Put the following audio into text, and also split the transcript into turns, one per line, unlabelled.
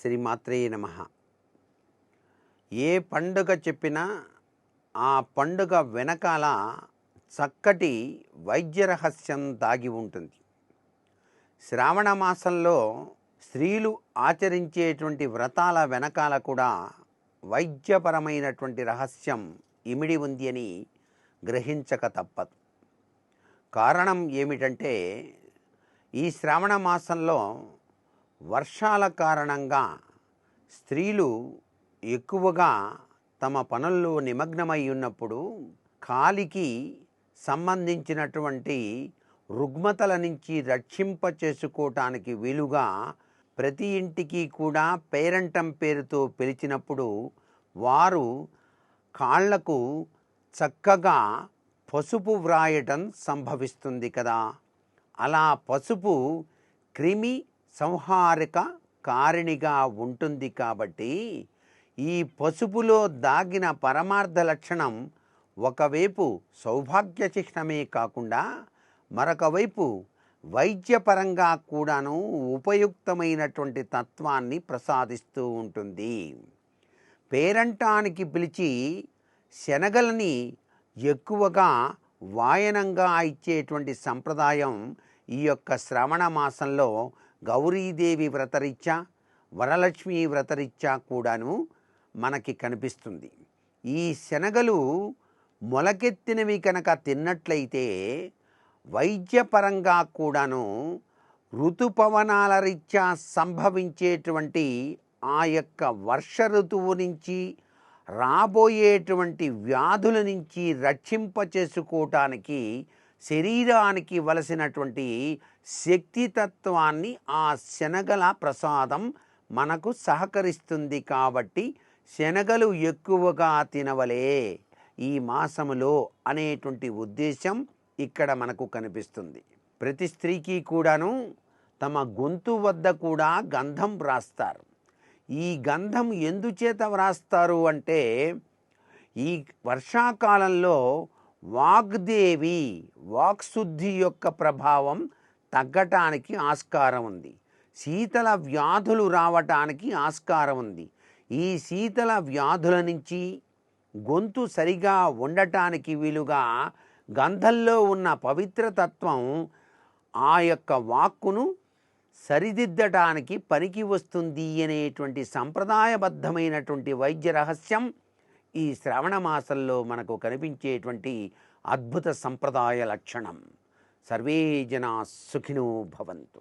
శ్రీమాత్రే నమః. ఏ పండుగ చెప్పినా ఆ పండుగ వెనకాల చక్కటి వైద్య రహస్యం దాగి ఉంటుంది. శ్రావణ మాసంలో స్త్రీలు ఆచరించేటువంటి వ్రతాల వెనకాల కూడా వైద్యపరమైనటువంటి రహస్యం ఇమిడి ఉంది అని గ్రహించక తప్పదు. కారణం ఏమిటంటే, ఈ శ్రావణ మాసంలో వర్షాల కారణంగా స్త్రీలు ఎక్కువగా తమ పనుల్లో నిమగ్నమై ఉన్నప్పుడు కాలికి సంబంధించినటువంటి రుగ్మతల నుంచి రక్షింప చేసుకోవటానికి వీలుగా ప్రతి ఇంటికి కూడా పేరంటం పేరుతో పిలిచినప్పుడు వారు కాళ్లకు చక్కగా పసుపు వ్రాయటం సంభవిస్తుంది కదా. అలా పసుపు క్రిమి సంహారక కారిణిగా ఉంటుంది కాబట్టి ఈ పసుపులో దాగిన పరమార్థ లక్షణం ఒకవైపు సౌభాగ్య చిహ్నమే కాకుండా మరొక వైపు వైద్యపరంగా కూడాను ఉపయుక్తమైనటువంటి తత్వాన్ని ప్రసాదిస్తూ ఉంటుంది. పేరంటానికి పిలిచి శనగలని ఎక్కువగా వాయనంగా ఇచ్చేటువంటి సంప్రదాయం ఈ యొక్క శ్రవణ మాసంలో గౌరీదేవి వ్రతరీత్యా వరలక్ష్మి వ్రతరీత్యా కూడాను మనకి కనిపిస్తుంది. ఈ శనగలు మొలకెత్తినవి కనుక తిన్నట్లయితే వైద్యపరంగా కూడాను ఋతుపవనాల రీత్యా సంభవించేటువంటి ఆ యొక్క వర్ష ఋతువు నుంచి రాబోయేటువంటి వ్యాధుల నుంచి రక్షింప చేసుకోవటానికి శరీరానికి వలసినటువంటి శక్తితత్వాన్ని ఆ శనగల ప్రసాదం మనకు సహకరిస్తుంది. కాబట్టి శనగలు ఎక్కువగా తినవలే ఈ మాసములో అనేటువంటి ఉద్దేశం ఇక్కడ మనకు కనిపిస్తుంది. ప్రతి స్త్రీకి కూడాను తమ గొంతు వద్ద కూడా గంధం వ్రాస్తారు. ఈ గంధం ఎందుచేత వ్రాస్తారు అంటే, ఈ వర్షాకాలంలో వాగ్దేవి వాక్శుద్ధి యొక్క ప్రభావం తగ్గటానికి ఆస్కారం ఉంది. శీతల వ్యాధులు రావటానికి ఆస్కారం ఉంది. ఈ శీతల వ్యాధుల నుంచి గొంతు సరిగా ఉండటానికి వీలుగా గంధంలో ఉన్న పవిత్రతత్వం ఆ యొక్క వాక్కును సరిదిద్దటానికి పనికి వస్తుంది అనేటువంటి సంప్రదాయబద్ధమైనటువంటి వైద్య రహస్యం ఈ శ్రావణ మాసంలో మనకు కనిపించేటువంటి అద్భుత సంప్రదాయ లక్షణం. సర్వే జనా సుఖినో భవంతు.